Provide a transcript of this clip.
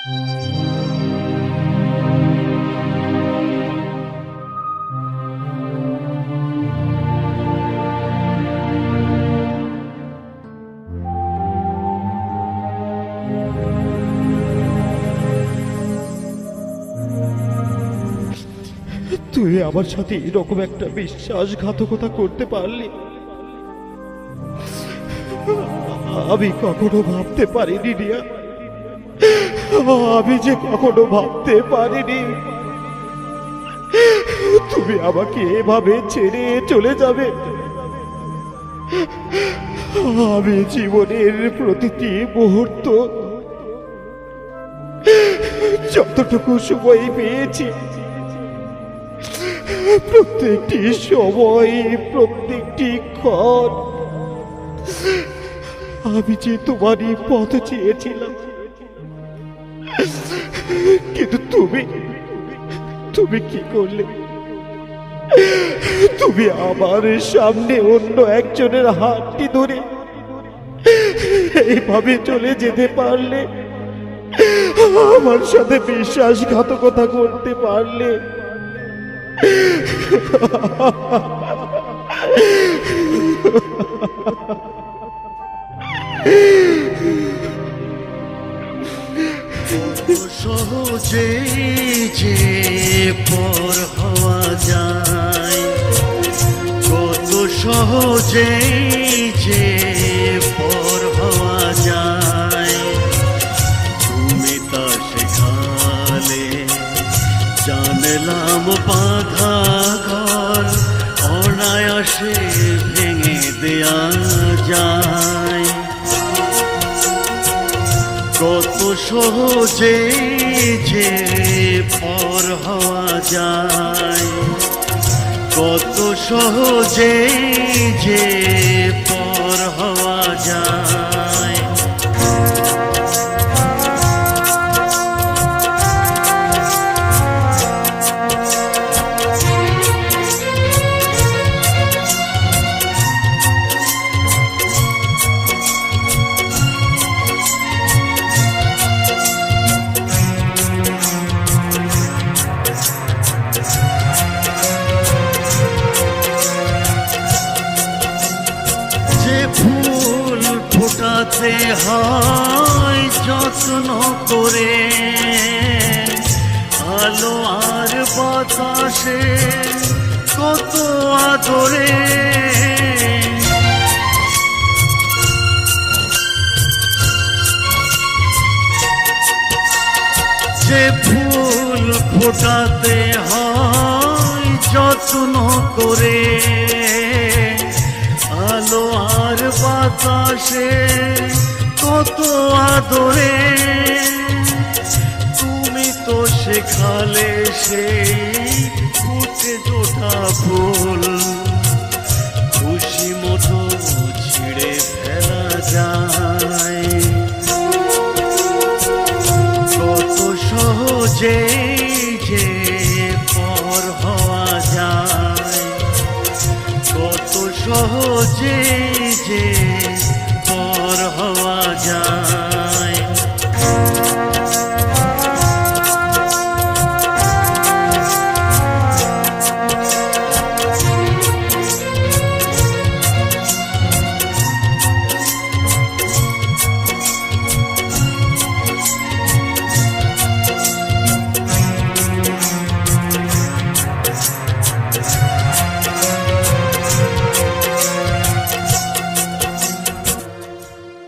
তুই আমার সাথে এরকম একটা বিশ্বাসঘাতকতা করতে পারলি, আমি কখনো ভাবতে পারিনি রিয়া। আমি যে কখনো ভাবতে পারিনি তুমি আমাকে এভাবে ছেড়ে চলে যাবে। আমি জীবনের প্রতিটি মুহূর্ত, যতটুকু সময় পেয়েছি, প্রত্যেকটি সময়, প্রত্যেকটি ক্ষণ আমি যে তোমারই পথ চেয়েছিলাম, কিন্তু তুমি কি করলে? তুমি আমার সামনে অন্য একজনের হাতটি ধরে এইভাবে চলে যেতে পারলে, আমার সাথে বিশ্বাসঘাতকতা করতে পারলে। সহজে যে পর হওয়া যায়, কত সহজে যে পর হওয়া যায়, তুমি তা শেখালে। জানলাম বাঁধা ঘর অনায়াসে ভেঙে দেয়া যায়, কত সহজে যে পর হওয়া যায়, কত সহজে যে পর হওয়া যায়। ফোটাতে হয় যত্ন করে, আলো আর বাতাসে কত আদরে, যে ফুল ফোটাতে হয় যত্ন করে, আলো আর বাতাসে কত আদরে, তুমি তো শেখালে সেই ফুটে ওঠা ফুল খুশি মতো ছিঁড়ে ফেলা যায়, কত সহজে যে পর হওয়া যায়, কত সহজে যে